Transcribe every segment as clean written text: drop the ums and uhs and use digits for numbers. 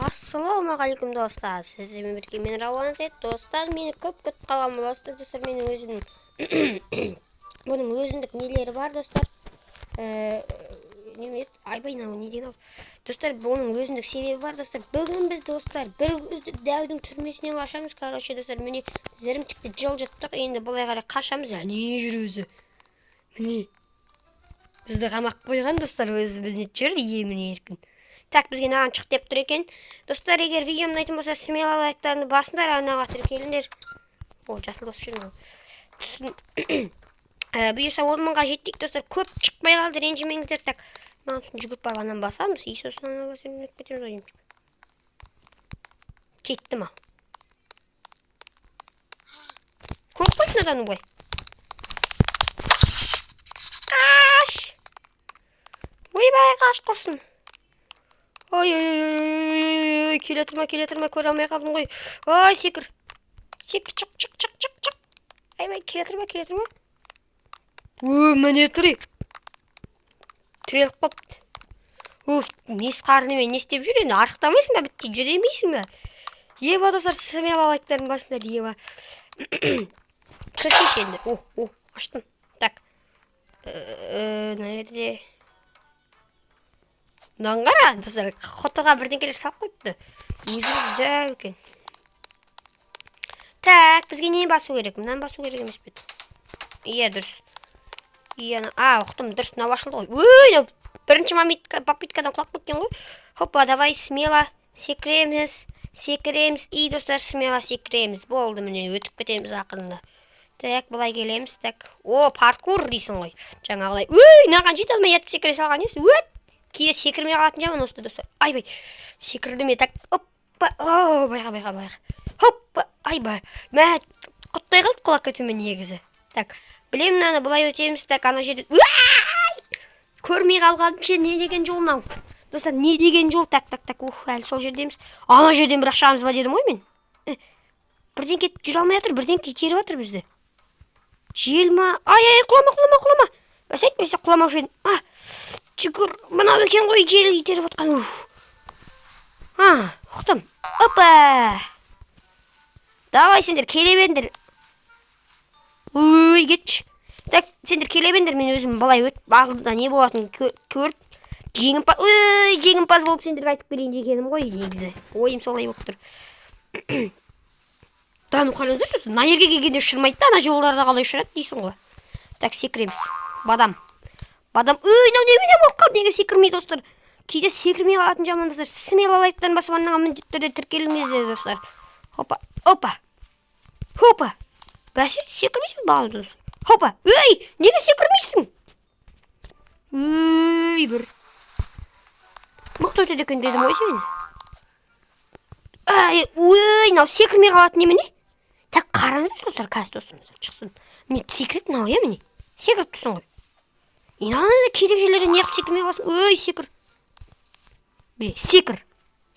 Ассалаумағалейкум достар, сіздермен бірге мен Рауан Зет. Достар, мені көп күтіп қалған боласыздар. Достар, менің өзімнің бұның өзіндік нелері бар достар. Не деген достар, бұның өзіндік себебі бар достар. Бүгін біз достар бір көзді дәудің түрмесінен қашамыз. Короче достар, міне зірімтікті жылжыттық. Енді бұлай қарай қашамыз. Не жүр өзі? Міне бізді қамақ қойған достар, өзі бізде жүр емін еркін. Так, бізге наған шық деп тұр екен. Достар, егер видеомды айтын болса, смело лайктарыңды басыңдар, анаға тіркеліңдер. О, жасыл дос жүрін. Бұйырса 10.000-ға жеттік достар, көп шықпай қалды, ренжімеңіздер. Так, маған үшін жүгіріп барып анан басамыз. Сосын анан басамыз, кетеміз ойым. Кетті ма? Қорқпайтын адамның бұлай. Қаш! Ойбай, қаш құрсын. Ой, келе тұрма, көре алмай қалдым ғой. Ой, секір. Секір, чық. Айбай, келе тұрма. Міне тұры. Түрелік қопты. Нес қарынымен не істеп жүр енді? Арықтамайсың ба, бітті жүремейсің ба? Еба достар, смело лайктардың басында еба. Кірсеш енді. Аштым. Так. Наверде... Наңғара, достар, қотыға бірден келер сап қойыпты. Өзіміз дәу екен. Так, бізге не басу керек? Мұнан басу керек емес бет. Иә, дұрыс. Ұқтым, дұрыс, мынау ашылды ғой. Өй, бірінші попиткадан құлап кеткен ғой. Хоппа, давай, смело секіреміз. И, достар, смело секіреміз. Болды, міне, өтіп кетеміз ақырында. Так, бұлай келеміз. Так, паркур дейсің ғой. Жаңағылай. Өй, наған жет алмай ятып секіре салған ес. Өт! Кейде секірмей қалатын жаман осы достар. Айбай, секірді ме? Так, оппа, байға. Хоппа, айбай. Мә, құттай қалды құлақ кетуіме негізі. Так, білем мынаны бұлай өтеміз. Так, ана жерде... Көрмей қалғанынше не деген жол нау? Достар, не деген жол? Так, әлі сол жердеміз. Ана жерден бір ақшамыз ба дедім ғой мен. Бірден кетіп жүр алмай атыр, бірден кетеріп атыр бізді. Жел ма? Құлама. Бәсәйт, құламаушы едім. Жүгір, мынау екен ғой жел итеріп отқан. Ұқтым. Опа! Давай, сендер келе бендер. Өй, кетші. Так, сендер келе бендер, мен өзім былай өтіп, бағылда не болатын көріп. Жеңімпаз болып сендерге айтып келейін дегенім ғой, негізі. Ойым солай болып тұр. Дану қалыңыздар жүрсін. Мына жерге келгенде ұшырмайды да, ана жолдарда қалай ұшырады дейсің ғой. Так, секіреміз. Бадам. Немене болып қалды, неге секірмей достар? Кейде секірмей қалатын жаман достар. Смело лайктарын басып аннаға міндетті түрде тіркеліңіздер достар. Хопа. Бәсе, секірмейсің бағым достар. Хопа. Неге секірмейсің? Бір. Мықты өтеді екен дедім ой сен. Мынау секірмей қалатын немене? Так, қараңыздар достар, қазір достарымыздар шықсын. Міне секірет мынау е міне. Секіріп тұрсың ғой. Инанында керек жерлерде неғып секірмей қаласың? Секір.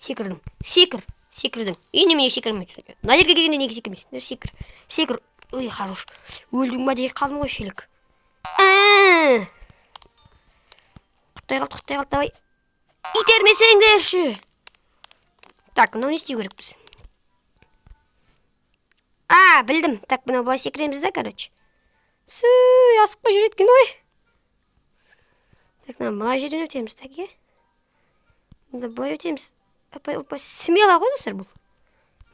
Секірдің. Немене секірмей тұрсың? Мына жерге келгенде неге секірмейсің? Секір. Хорош. Өлдің ба деге қалдың ғой шелік. Құттай қалды, давай. Итермесеңдерші. Так, мынау не істеу керек біз? Білдім. Так, мынау былай секіреміз да, короче. Асықпай жүреткен ой. Так, бұлай жерден өтеміз, так, е? Бұлай өтеміз. Опа, смело ғой, достар, бұл.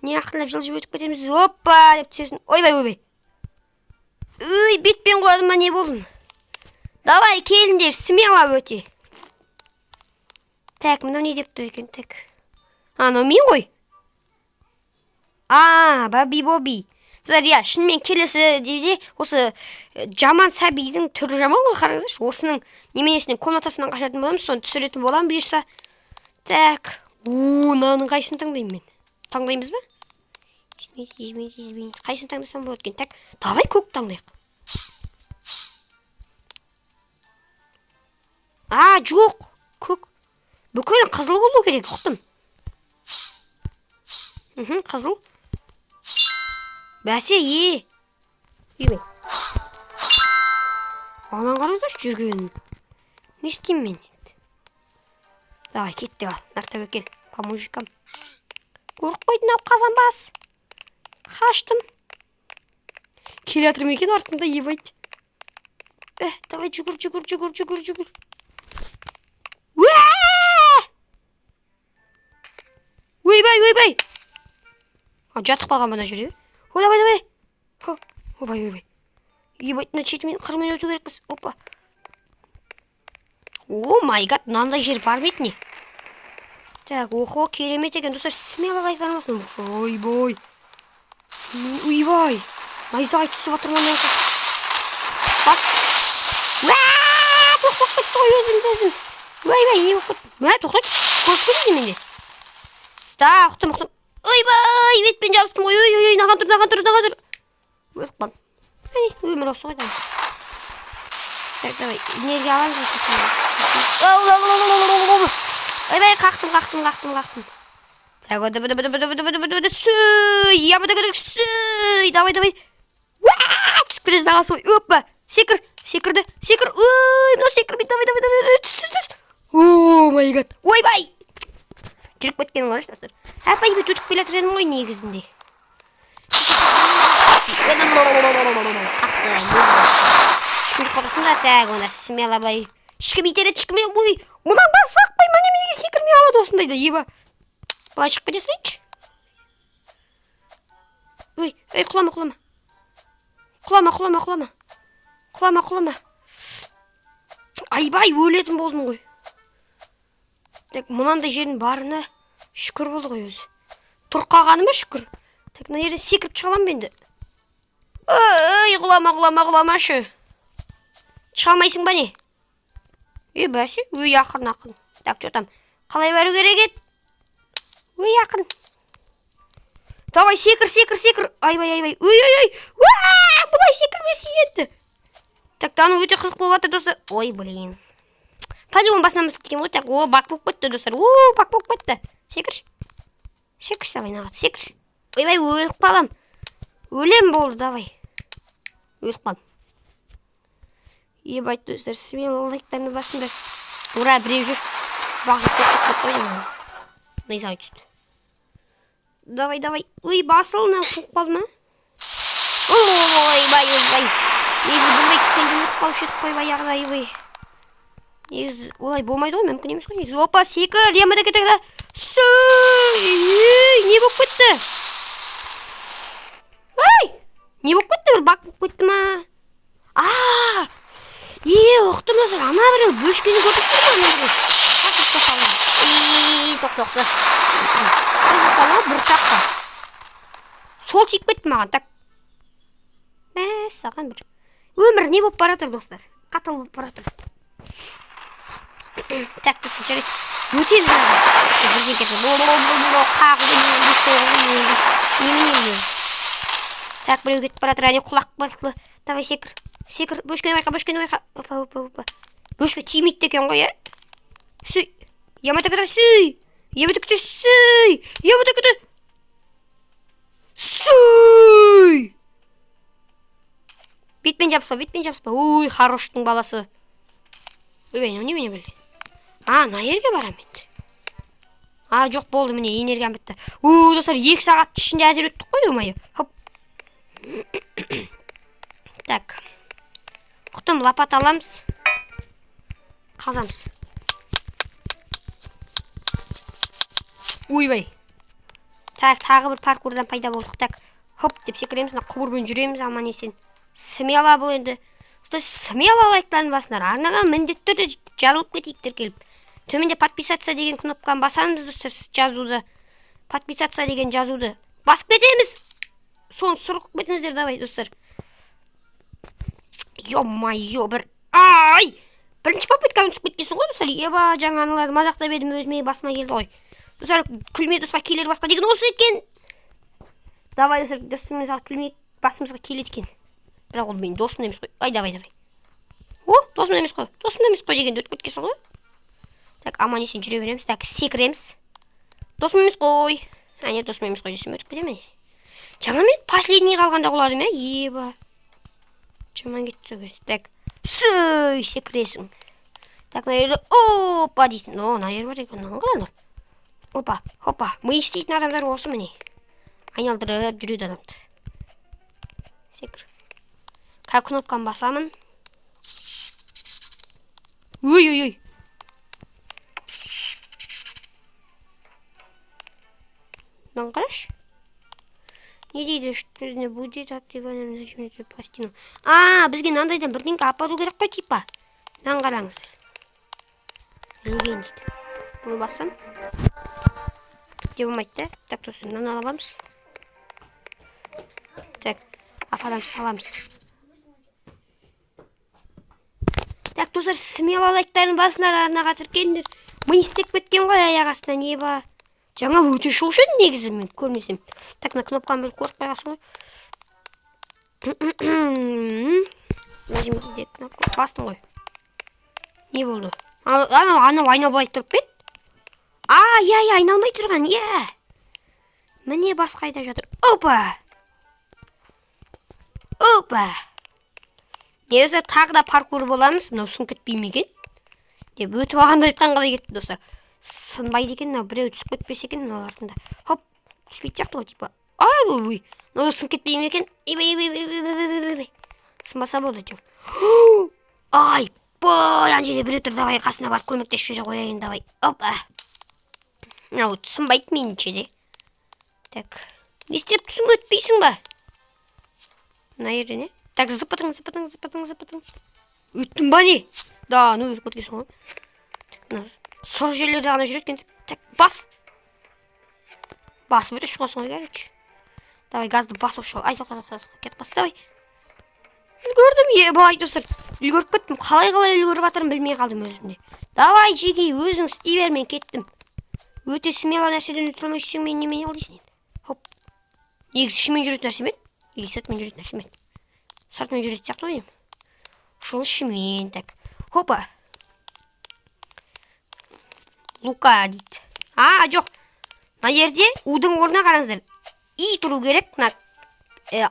Не ақырындап жылжып өтіп кетеміз. Опа, деп түсесін. Ойбай. Бетпен қойдым ма, не болдым? Давай, келіндер, смело өте. Так, мынау не деп тұр екен, так. Анау мен ғой? Боби. Достар, шынымен келесі дейді, осы жаман сәбидің түрі жаман ғой, қараңыздаршы. Осының неменесінен комнатасынан қашатын боламыз, соны түсіретін болам бұйырса. Так, мынаның қайсын таңдаймын мен? Таңдаймыз ба? Езбейін. Қайсын таңдасам болады екен? Так, давай көк таңдайық. Жоқ, көк. Бүкіл қызыл болу керек, ұқтым. Қызыл. Бәсе, Үйбай. Анан қараңыздар жүргенін. Не істеймін мен? Давай, кетті қал. Нарта өкел. по мужикам. Көріп қойдың ау қазанбас. Қаштым. Келе жатыр ма екен артында, ебайды. Давай жүгір. Ойбай. Жатып қалған бана жүре. Давай. Ойбай. Ебайды, мына шетімен қырмен өту керекпіз. Опа. О май гад, мынандай жер бар ма еді не? Так, охо, керемет екен. Достар, смело лайктарыңыз болсын. Ойбай. Найзағай түсіп жатыр ма? Бас. Тоқсақ кетті ғой өзім. Ойбай, не болып кетті? Тоқтат. Скорость көбейді менде. Ұқтым. Ойбай, бетпен жабыстым. Ой, наған тұр. Өліп қалдым. Өмір осы ғой. Так, давай, энергия аламыз. Ойбай, қақтым. Так, сөй. Давай. Түсіп кетесің ағасы ғой. Опа, секірді. Ой, мынау секірмейді. Давай. Түс. О май гад. Ойбай. Жүріп кеткенің қараш, достар. Апай, өтіп келе жатырмын ғой негізінде. Шықпай қотасын да, так, онда смело былай. Шықып итереді, ой, мұнан басақпай, неге секірмей алады осындайды, еба. Былай шығып кетесіңші. Ой, құлама. Айбай, өлетін болдың ғой. Так, мұнандай жердің барына шүкір болды ғой өзі. Тұрқағаныма шүкір. Так, мына жерден секіріп шығалам бенді. Ой, құламашы. Шығалмайсың ба не? Бәсі, ақын. Так, жотам. Қалай бәрі керек ет? Ақын. Давай, секір. Айбай. Ой. Бұлай секірмесі еді. Так, тану өте қызық болып жатыр, достар. Ой, блин. Полигон басынан мысық деген ғой. Так, бак болып кетті, достар. Бак болып кетті. Секірші, давай, нағат, секірші. Ойбай, өліп қалам. Өлем болды, давай. Өліп қалам. Ебайт, достар, смело лайктарны басыңдар. Ура, біреу жүр. Бағып кетсек қойдым. Найзағай түсті. Давай. Ой, басылына қуып қалды ма? Ойбай. Негізі болмай түскенде өтіп қалушы едік қой, баяғыда. Негізі олай болмайды ғой, мүмкін емес қой. Негізі опа, секір, ямада кетеді. Не болып кетті? Не болып кетті? Бір бак болып кетті ма? Ұқтым өзір, ана біреу бөшкені көрдік тұр ма? Қасыққа салды. Тоқсоқты. Бір шаққа. Сол тиіп кетті маған, так. Саған бір. Өмір не болып баратыр, достар? Қатал болып баратыр. Так, достар, жарайды. Өтеміз ағыз. Так, біреу кетіп баратыр, әне құлақ басқылы. Давай, секір. Бөшкені байқа. Опа. Бөшке тимейді екен ғой, Сүй. Ямата кіді, сүй. Сүй. Бетпен жабыспа. Ой, хороштың баласы. Ой, не білді? На ерге барам енді. Жоқ болды, міне, энергиям бітті. Достар, 2 сағат ішінде әзір өттік қой, өмайы. Хоп. Так. Құтым, лапат аламыз. Қазамыз. Ойбай. Так, тағы бір паркурдан пайда болдық. Так, хоп деп секіреміз, құбырбен жүреміз, аман есен. Смело бұл енді. Смело лайктарын басындар. Арнаған міндетті жарылып кетейіктер келіп. Төменде подписаться деген кнопканы басамыз, достар, жазуды. Подписаться деген жазуды. Басып кетеміз. Соны сұрғып кетіңіздер, давай, достар. Ё-майо, бірінші попытканы түсіп кеткесін ғой, достар. Еба, жаңа аныларды мазақтап едім, өзіме басыма келді ғой. Достар, күлме достар, келер басқа деген осы екен. Давай, достар, достарымызға күлме басымызға келеді екен. Бірақ ол менің досым емес қой. Давай. Досым емес қой деген өтіп кеткесін ғой. Так, аман есен жүре береміз. Так, секіреміз. Досым емес қой. Не досым емес қой десем өтіп кетеме. Жаңа мен последний қалғанда құладым, еба. Жаман кетті сөз. Так, сөй, секіресің. Так, на жерде, опа дейсің. На жер бар екен, Опа. Ми істейтін адамдар осы міне. Айналдырып жүреді адамды. Секір. Кнопканы басамын. Ой. Мынаны қарашы. Не дейді? Что будет активировано нажмите пластину. Бізге мынандайдан бірдеңке апару керек қой типа. Мынаны қараңыздар. Ілген дейді. Бұны бассам. Де болмайды да. Так, достар, мынаны аламыз. Так, апарамыз, саламыз. Так, достар, смело лайктарын басыңдар, арнаға тіркеліңдер. Ми істеп кеткен ғой аяқ астына не ба. Жаңа өте шоушы еді негізі мен көрмесем. Так, мына кнопканы біліп көріп қойғансың ғой. Нажмите де кнопка. Бастың ғой. Не болды? Анау айналмай тұрып бет? Айналмай тұрған, Міне басқа айда жатыр. Опа! Несі тағы да паркур боламыз. Мынау сын кетпей ме екен? Деп өтіп алғанда айтқан қалай кетті, достар. Сынбайды екен, мынау біреу түсіп кетпесе екен мыналардың да. Хоп, түспейді сияқты ғой, типа. Ой. Мынау сын кетпей ме екен? Сынбаса болды, деп. Ана жерде біреу тұр, давай қасына барып көмектесіп жүре қояйын, давай. Опа. Мынау сынбайды меніңше де. Так. Не істеп түсің өтпейсің ба? Мына жерде не? Так, зыпытың. Өттің ба не? Да, өріп өткесің ғой. Сұр жерлерде ғана жүреді. Так, бас. Басып өте шығасың ғой, короче. Давай, газды басып шығу. Кетіп қасы, давай. Үлгердім, бай достар. Үлгеріп кеттім. Қалай үлгеріп атырым білмей қалдым өзімде. Давай, жеге, өзің істей бер, мен кеттім. Өте смело нәрседен өте алмай жүрсең, мен немен алдайсың енді. Хоп. Негізі ішімен жүретін нәрсе ме? Или сыртмен жүретін нәрсе ме? Сыртмен жүретін сияқты ойым. Шол ішімен, так. Хопа. Лука дейді. Жоқ. Мына жерде удың орнына қараңыздар. И тұру керек.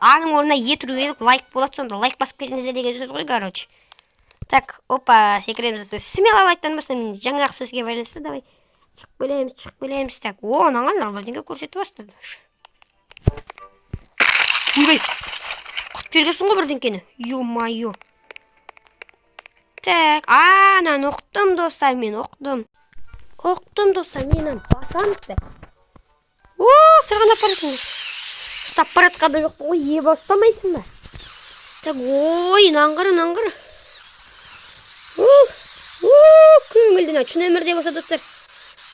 Аның орнына е тұру керек. Лайк болады, сонда лайк басып кетіңіздер деген сөз ғой, короче. Так, опа, секіреміз. Смело лайктан басын жаңағы сөзге байланысты, давай. Шығып білеміз. Так, наңған нормальденге көрсетіп бастады. Ойбай. Құтып жергесің ғой бірдеңкені. Ё-майо. Так, нан ұқтым, достар, мен ұқтым. Менен басамыз да. Сырған аппаратыңыз. Ұстап баратқанда жоқ ғой, бастамайсың ба? Так, наңғыры. Көңілден шын өмірде болса, достар.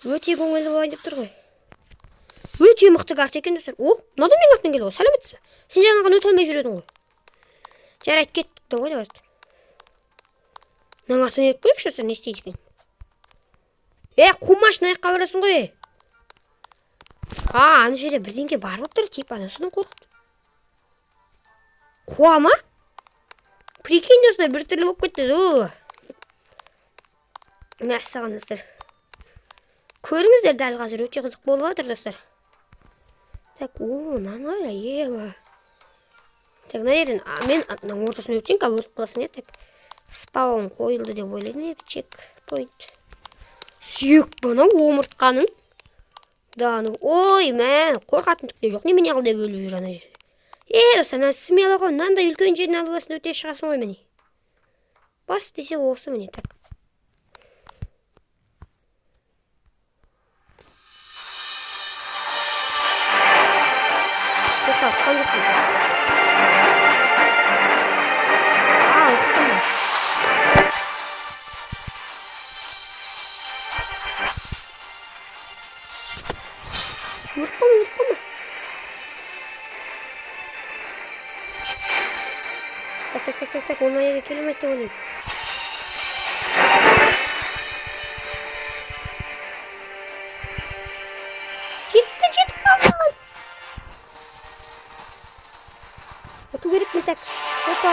Өте көңілді болайын деп тұр ғой. Өте мықты карта екен, достар. Мынадан мен артынан келді ғой, сәлеметсіз бе? Сен жаңаған өте алмай жүредің ғой. Жарайды, кеттік ғой, деп артын. Мынаның артын еріп көрейікші, достар, не істейді екен? Қумашын аяққа барасың ғой. Ана жерде бірдеңке бар болып тұр, типа, содан қорқыт. Қуа ма? Прикинь, достар, бір түрлі болып кетті. Мәссаған, достар. Көріңіздер, дәл қазір өте қызық болып жатыр, достар. Так, наны ева. Так, мына жерден мен ортасын өтсең, өліп қаласың, так. Спаун қойылды деп ойлайдың, чек пойнт. Сүйек бана омыртқаның. Да, мән, қорқатын түкте жоқ. Немене қыл деп өліп жүр ана жерде. Достар, смело ғой, мынандай үлкен жердің алдысын өте шығасың ғой міне. Бас десе осы міне, так. Ұқтым ба? Ұрқым. Так, оны аяға келемейді олайым. Жетіп қалған. Оту керек мен так. Опа,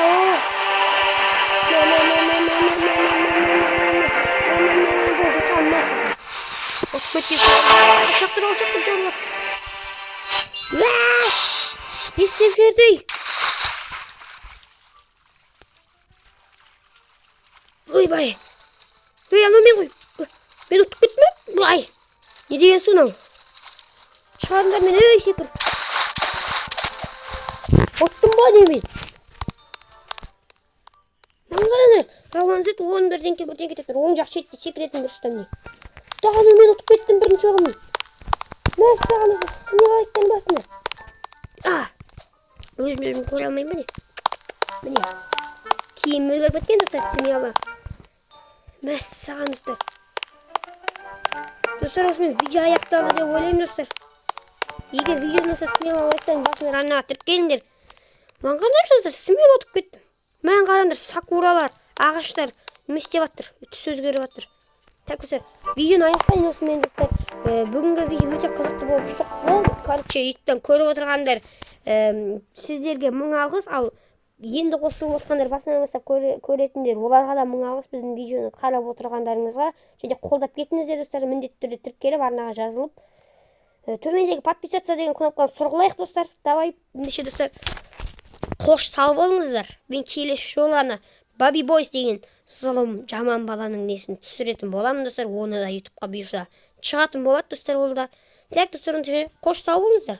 Шақтыр жорлап. Естеп жердей. Ойбай. Анау мен ғой. Мен ұттып кетті ме? Бұлай. Не деген су мынау? шығарыңдар мен, ей секір. Оттым ба немен? Маңғаныр, Раванзет 11-ден ке бірден кетіп тұр. Оң жақ шетте секіретін бір штамне. Дағаны мен ұтып кеттім бірінші оғымын. Мәз саған осы смела айттан басына. Өзім көре алмайым міне. Міне. Киім өзгеріп кеткен достар смела. Мәз саған достар. Достар, осымен видео аяқталды деп ойлаймын достар. Егер видеоны болса смела айттан басына раннаға тіркеліңдер. Маған қандай достар смела ұтып кеттім. Мән қараңдар, сакуралар, ағаштар не істеп жатыр, түс өзгеріп жатыр. Так достар, видеоны аяқтайын осымен достар. Бүгінгі видео өте қызықты болып шықты. Короче, еттен көріп отырғандар сіздерге мың алғыс, ал енді қосылып отқандар басынан бастап көретіндер, оларға да мың алғыс біздің видеоны қарап отырғандарыңызға. Және қолдап кетіңіздер достар, міндетті түрде тіркеліп арнаға жазылып. Төмендегі подписаться деген кнопканы сұрғылайық достар. Давай, ендеше достар. Қош сау болыңыздар. Мен келесі жолы ана Баби Бойс деген зұлым жаман баланың несін түсіретін боламын достар. Оны да ютубқа бұйырса шығатын болады достар, ол да. Так достар, қош сау болыңыздар.